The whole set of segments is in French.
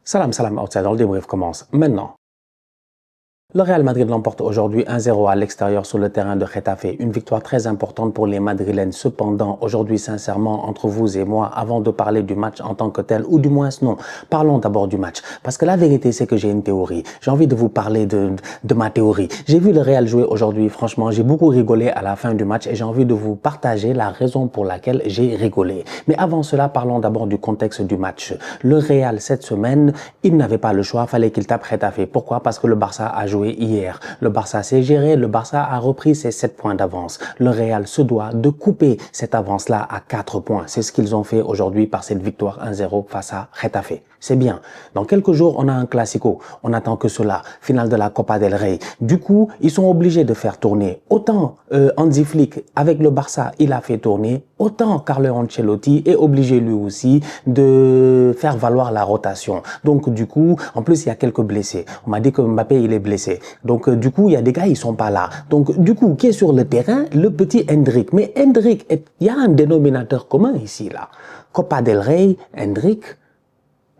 Salam, salam, outsider, le débrief commence maintenant. Le Real Madrid l'emporte aujourd'hui 1-0 à l'extérieur sur le terrain de Getafe. Une victoire très importante pour les Madrilènes. Cependant, aujourd'hui, sincèrement, entre vous et moi, avant de parler du match en tant que tel, ou du moins non, parlons d'abord du match. Parce que la vérité, c'est que j'ai une théorie. J'ai envie de vous parler de ma théorie. J'ai vu le Real jouer aujourd'hui. Franchement, j'ai beaucoup rigolé à la fin du match et j'ai envie de vous partager la raison pour laquelle j'ai rigolé. Mais avant cela, parlons d'abord du contexte du match. Le Real, cette semaine, il n'avait pas le choix. Fallait qu'il tape Getafe. Pourquoi? Parce que le Barça a joué hier. Le Barça s'est géré, le Barça a repris ses 7 points d'avance. Le Real se doit de couper cette avance-là à 4 points. C'est ce qu'ils ont fait aujourd'hui par cette victoire 1-0 face à Getafe. C'est bien. Dans quelques jours, on a un classico. On attend que cela. Finale de la Copa del Rey. Du coup, ils sont obligés de faire tourner. Autant Hansi Flick, avec le Barça, il a fait tourner. Autant Carlo Ancelotti est obligé lui aussi de faire valoir la rotation. Donc du coup, en plus, il y a quelques blessés. On m'a dit que Mbappé, il est blessé. Donc du coup, il y a des gars, ils sont pas là. Donc du coup, qui est sur le terrain? Le petit Endrick. Mais Endrick, il y a un dénominateur commun ici, là. Copa del Rey, Endrick,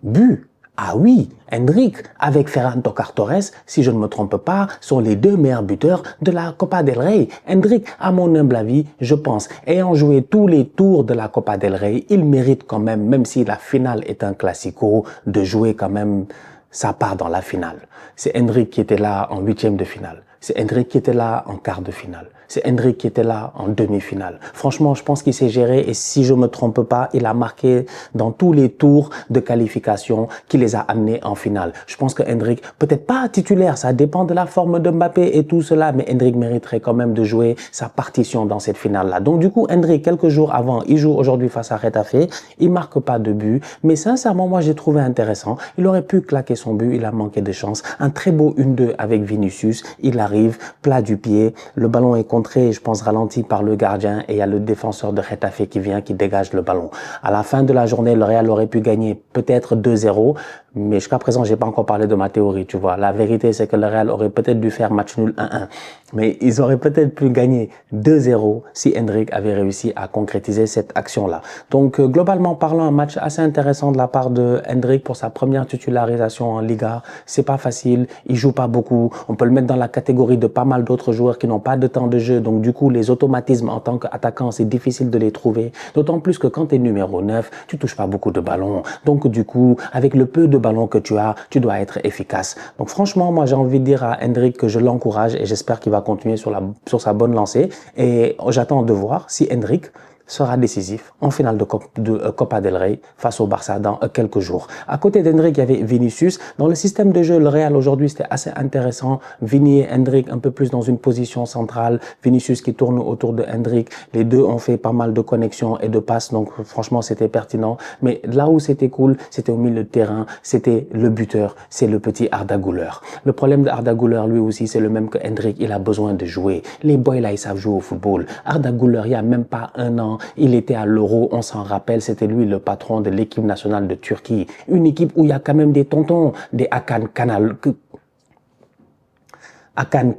but. Ah oui, Endrick avec Ferran Torres, si je ne me trompe pas, sont les deux meilleurs buteurs de la Copa del Rey. Endrick, à mon humble avis, je pense, ayant joué tous les tours de la Copa del Rey, il mérite quand même si la finale est un classico, de jouer quand même sa part dans la finale. C'est Endrick qui était là en huitième de finale. C'est Endrick qui était là en quart de finale. C'est Endrick qui était là en demi-finale. Franchement, je pense qu'il s'est géré et si je me trompe pas, il a marqué dans tous les tours de qualification qui les a amenés en finale. Je pense que Endrick, peut-être pas titulaire, ça dépend de la forme de Mbappé et tout cela, mais Endrick mériterait quand même de jouer sa partition dans cette finale-là. Donc du coup, Endrick, quelques jours avant, il joue aujourd'hui face à Getafe, il marque pas de but, mais sincèrement, moi j'ai trouvé intéressant. Il aurait pu claquer son but, il a manqué de chance. Un très beau 1-2 avec Vinicius, il arrive, plat du pied, le ballon est contré, je pense ralenti par le gardien et il y a le défenseur de Getafe qui vient, qui dégage le ballon. À la fin de la journée, le Real aurait pu gagner peut-être 2-0, mais jusqu'à présent, j'ai pas encore parlé de ma théorie, tu vois. La vérité, c'est que le Real aurait peut-être dû faire match nul 1-1, mais ils auraient peut-être pu gagner 2-0 si Endrick avait réussi à concrétiser cette action-là. Donc, globalement parlant, un match assez intéressant de la part de Endrick pour sa première titularisation en Liga. C'est pas facile, il joue pas beaucoup. On peut le mettre dans la catégorie de pas mal d'autres joueurs qui n'ont pas de temps de jeu. Donc, du coup, les automatismes en tant qu'attaquant, c'est difficile de les trouver. D'autant plus que quand tu es numéro 9, tu touches pas beaucoup de ballons. Donc, du coup, avec le peu de ballons que tu as, tu dois être efficace. Donc, franchement, moi, j'ai envie de dire à Endrick que je l'encourage et j'espère qu'il va continuer sur sa bonne lancée. Et j'attends de voir si Endrick sera décisif en finale de Copa del Rey face au Barça dans quelques jours. À côté d'Endrick, il y avait Vinicius. Dans le système de jeu, le Real aujourd'hui, c'était assez intéressant. Vini et Endrick un peu plus dans une position centrale. Vinicius qui tourne autour de Endrick. Les deux ont fait pas mal de connexions et de passes, donc franchement, c'était pertinent. Mais là où c'était cool, c'était au milieu de terrain. C'était le buteur, c'est le petit Arda Güler. Le problème de Arda Güler, lui aussi, c'est le même que Endrick. Il a besoin de jouer. Les boys là, ils savent jouer au football. Arda Güler, il y a même pas un an, il était à l'Euro, on s'en rappelle, c'était lui le patron de l'équipe nationale de Turquie. Une équipe où il y a quand même des tontons, des Hakan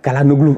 Çalhanoğlu.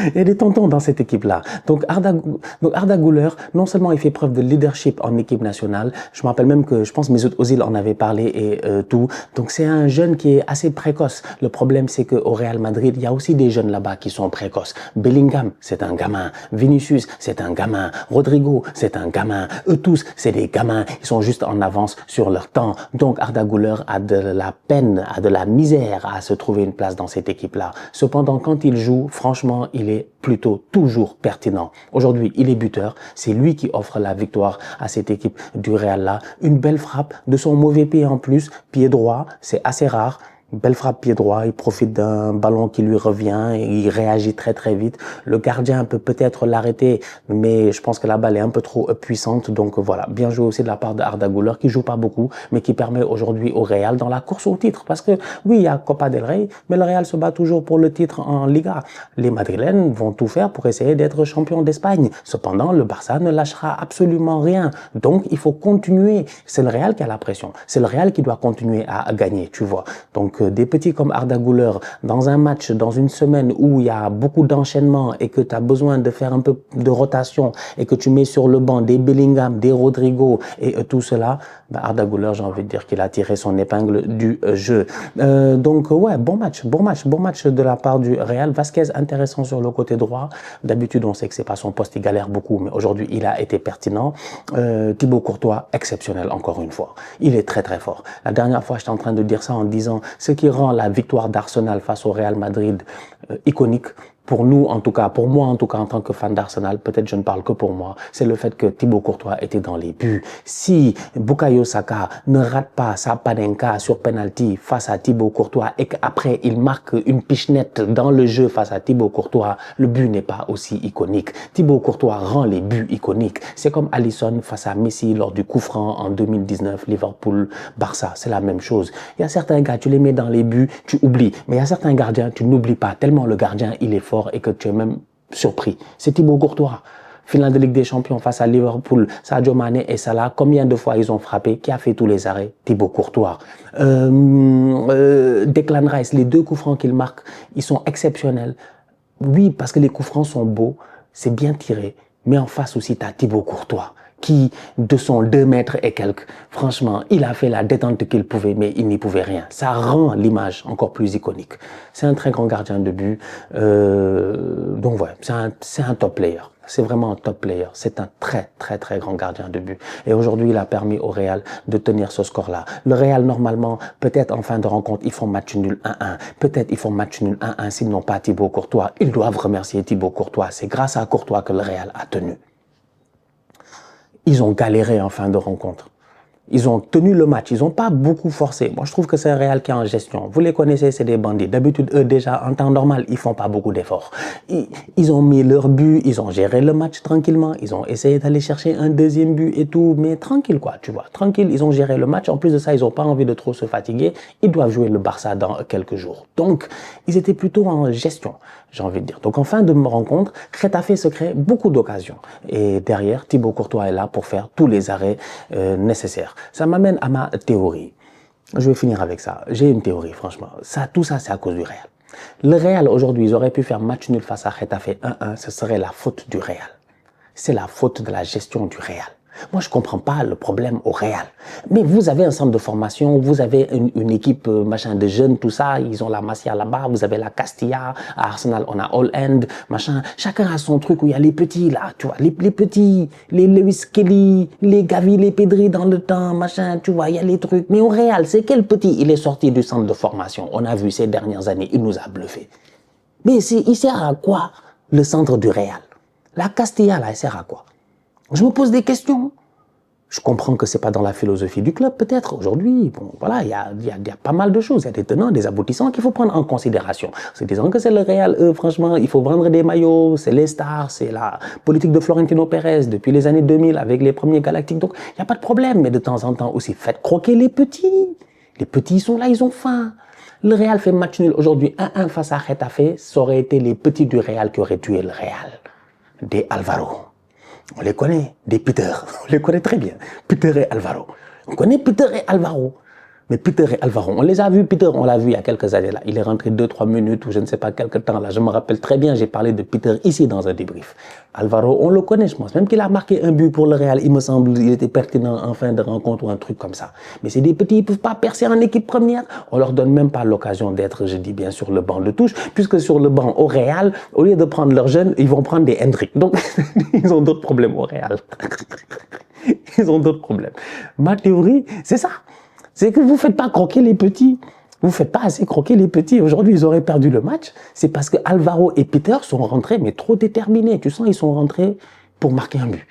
Il y a des tontons dans cette équipe-là. Donc Arda Güler, non seulement il fait preuve de leadership en équipe nationale, je me rappelle même que je pense Mesut Özil en avait parlé et tout. Donc c'est un jeune qui est assez précoce. Le problème c'est qu'au Real Madrid, il y a aussi des jeunes là-bas qui sont précoces. Bellingham, c'est un gamin. Vinicius, c'est un gamin. Rodrigo, c'est un gamin. Eux tous, c'est des gamins. Ils sont juste en avance sur leur temps. Donc Arda Güler a de la peine, a de la misère à se trouver une place dans cette équipe-là. Cependant, quand il joue, franchement, il est plutôt toujours pertinent. Aujourd'hui, il est buteur. C'est lui qui offre la victoire à cette équipe du Real là. Une belle frappe de son mauvais pied en plus, pied droit, c'est assez rare. Belle frappe pied droit, il profite d'un ballon qui lui revient et il réagit très très vite. Le gardien peut peut-être l'arrêter, mais je pense que la balle est un peu trop puissante. Donc voilà, bien joué aussi de la part de Arda Güler qui joue pas beaucoup, mais qui permet aujourd'hui au Real dans la course au titre. Parce que oui, il y a Copa del Rey, mais le Real se bat toujours pour le titre en Liga. Les Madrilènes vont tout faire pour essayer d'être champion d'Espagne. Cependant, le Barça ne lâchera absolument rien. Donc il faut continuer. C'est le Real qui a la pression. C'est le Real qui doit continuer à gagner, tu vois. Donc Donc, des petits comme Arda Güler, dans un match, dans une semaine où il y a beaucoup d'enchaînements et que tu as besoin de faire un peu de rotation et que tu mets sur le banc des Bellingham, des Rodrigo et tout cela, ben Arda Güler, j'ai envie de dire qu'il a tiré son épingle du jeu. Donc, ouais, bon match de la part du Real. Vasquez, intéressant sur le côté droit. D'habitude, on sait que c'est pas son poste, il galère beaucoup, mais aujourd'hui, il a été pertinent. Thibaut Courtois, exceptionnel encore une fois. Il est très très fort. La dernière fois, j'étais en train de dire ça en disant ce qui rend la victoire d'Arsenal face au Real Madrid iconique. Pour nous, en tout cas, pour moi, en tout cas, en tant que fan d'Arsenal, peut-être je ne parle que pour moi, c'est le fait que Thibaut Courtois était dans les buts. Si Bukayo Saka ne rate pas sa panenka sur penalty face à Thibaut Courtois et qu'après il marque une pichenette dans le jeu face à Thibaut Courtois, le but n'est pas aussi iconique. Thibaut Courtois rend les buts iconiques. C'est comme Alisson face à Messi lors du coup franc en 2019, Liverpool-Barça. C'est la même chose. Il y a certains gars, tu les mets dans les buts, tu oublies. Mais il y a certains gardiens, tu n'oublies pas, tellement le gardien, il est fort et que tu es même surpris. C'est Thibaut Courtois. Finale de Ligue des Champions face à Liverpool, Sadio Mané et Salah, combien de fois ils ont frappé? Qui a fait tous les arrêts? Thibaut Courtois. Declan Rice, les 2 coups francs qu'il marque, ils sont exceptionnels. Oui, parce que les coups francs sont beaux, c'est bien tiré, mais en face aussi, tu as Thibaut Courtois qui, de son 2 mètres et quelques, franchement, il a fait la détente qu'il pouvait, mais il n'y pouvait rien. Ça rend l'image encore plus iconique. C'est un très grand gardien de but. Donc ouais, c'est un top player. C'est vraiment un top player. C'est un très, très, très grand gardien de but. Et aujourd'hui, il a permis au Real de tenir ce score-là. Le Real, normalement, peut-être en fin de rencontre, ils font match nul 1-1. Peut-être ils font match nul 1-1 s'ils n'ont pas Thibaut Courtois. Ils doivent remercier Thibaut Courtois. C'est grâce à Courtois que le Real a tenu. Ils ont galéré en fin de rencontre. Ils ont tenu le match, ils n'ont pas beaucoup forcé. Moi, je trouve que c'est un Real qui est en gestion. Vous les connaissez, c'est des bandits. D'habitude, eux, déjà, en temps normal, ils font pas beaucoup d'efforts. Ils ont mis leur but, ils ont géré le match tranquillement. Ils ont essayé d'aller chercher un deuxième but et tout, mais tranquille, quoi, tu vois. Tranquille, ils ont géré le match. En plus de ça, ils n'ont pas envie de trop se fatiguer. Ils doivent jouer le Barça dans quelques jours. Donc, ils étaient plutôt en gestion, j'ai envie de dire. Donc, en fin de rencontre, Getafe se crée beaucoup d'occasions. Et derrière, Thibaut Courtois est là pour faire tous les arrêts nécessaires. Ça m'amène à ma théorie. Je vais finir avec ça. J'ai une théorie, franchement. Tout ça, c'est à cause du Real. Le Real, aujourd'hui, ils auraient pu faire match nul face à Getafe 1-1. Ce serait la faute du Real. C'est la faute de la gestion du Real. Moi, je comprends pas le problème au Real. Mais vous avez un centre de formation, vous avez une équipe machin de jeunes, tout ça. Ils ont la Masia là-bas, vous avez la Castilla. À Arsenal, on a All End, machin. Chacun a son truc où il y a les petits là, tu vois, les petits, les Lewis Kelly, les Gavi, les Pedri dans le temps, machin, tu vois, il y a les trucs. Mais au Real, c'est quel petit? Il est sorti du centre de formation. On a vu ces dernières années, il nous a bluffé. Mais il sert à quoi le centre du Real? La Castilla là, elle sert à quoi? Je me pose des questions. Je comprends que c'est pas dans la philosophie du club, peut-être. Aujourd'hui, bon, voilà, il y a pas mal de choses. Il y a des tenants, des aboutissants qu'il faut prendre en considération. C'est disant que c'est le Real, franchement, il faut vendre des maillots, c'est les stars, c'est la politique de Florentino Pérez depuis les années 2000 avec les premiers Galactiques. Donc, il n'y a pas de problème. Mais de temps en temps aussi, faites croquer les petits. Les petits, ils sont là, ils ont faim. Le Real fait match nul aujourd'hui 1-1 face à Getafe. Ça aurait été les petits du Real qui auraient tué le Real. Des Alvaro. On les connaît, des Peter, on les connaît très bien. Peter et Alvaro. On connaît Peter et Alvaro. Mais Peter et Alvaro, on les a vus, Peter, on l'a vu il y a quelques années là. Il est rentré 2-3 minutes ou je ne sais pas quelque temps là. Je me rappelle très bien, j'ai parlé de Peter ici dans un débrief. Alvaro, on le connaît, je pense. Même qu'il a marqué un but pour le Real, il me semble, il était pertinent en fin de rencontre ou un truc comme ça. Mais c'est des petits, ils peuvent pas percer en équipe première. On leur donne même pas l'occasion d'être, je dis bien, sur le banc de touche, puisque sur le banc au Real, au lieu de prendre leurs jeunes, ils vont prendre des Hendrick. Donc, ils ont d'autres problèmes au Real. Ils ont d'autres problèmes. Ma théorie, c'est ça. C'est que vous ne faites pas croquer les petits. Vous ne faites pas assez croquer les petits. Aujourd'hui, ils auraient perdu le match. C'est parce que Alvaro et Peter sont rentrés, mais trop déterminés. Tu sens, ils sont rentrés pour marquer un but.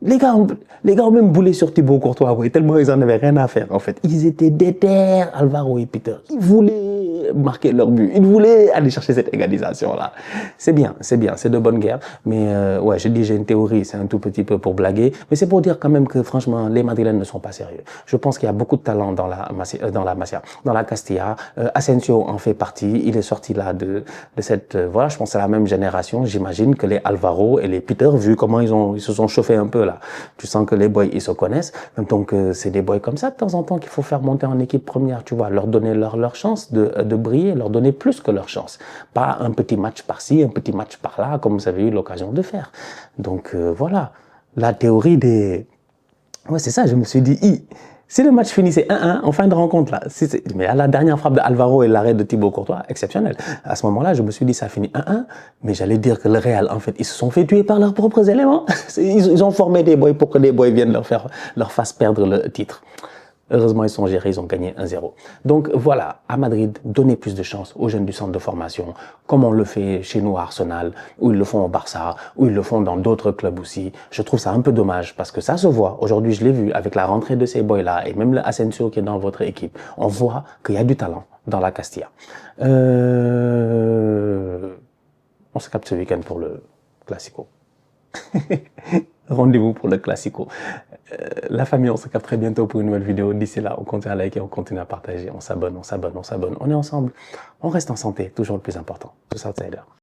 Les gars ont même boulé sur Thibaut Courtois, tellement ils en avaient rien à faire, en fait. Ils étaient déter, Alvaro et Peter. Ils voulaient marquer leur but. Ils voulaient aller chercher cette égalisation-là. C'est bien, c'est de bonne guerre. Mais ouais, je dis j'ai une théorie, c'est un tout petit peu pour blaguer. Mais c'est pour dire quand même que franchement, les Madrilènes ne sont pas sérieux. Je pense qu'il y a beaucoup de talent dans la Castilla. Asensio en fait partie. Il est sorti là de cette, voilà, je pense que c'est la même génération. J'imagine que les Alvaro et les Peter, vu comment ils se sont chauffés un peu là. Tu sens que les boys, ils se connaissent. Donc, c'est des boys comme ça, de temps en temps, qu'il faut faire monter en équipe première, tu vois, leur donner leur chance de briller, leur donner plus que leur chance. Pas un petit match par-ci, un petit match par-là, comme vous avez eu l'occasion de faire. Donc, voilà. La théorie des... Ouais, c'est ça, je me suis dit, si le match finissait 1-1 en fin de rencontre, là, mais à la dernière frappe d'Alvaro et l'arrêt de Thibaut Courtois, exceptionnel. À ce moment-là, je me suis dit, ça finit 1-1, mais j'allais dire que le Real, en fait, ils se sont fait tuer par leurs propres éléments. Ils ont formé des boys pour que les boys viennent leur fassent perdre le titre. Heureusement, ils sont gérés, ils ont gagné 1-0. Donc voilà, à Madrid, donnez plus de chance aux jeunes du centre de formation, comme on le fait chez nous à Arsenal, ou ils le font au Barça, ou ils le font dans d'autres clubs aussi. Je trouve ça un peu dommage, parce que ça se voit. Aujourd'hui, je l'ai vu avec la rentrée de ces boys-là, et même le Asensio qui est dans votre équipe. On voit qu'il y a du talent dans la Castilla. On se capte ce week-end pour le Classico. Rendez-vous pour le Classico. La famille, on se capte très bientôt pour une nouvelle vidéo. D'ici là, on continue à liker, on continue à partager, on s'abonne. On est ensemble, on reste en santé, toujours le plus important. Tous outsiders.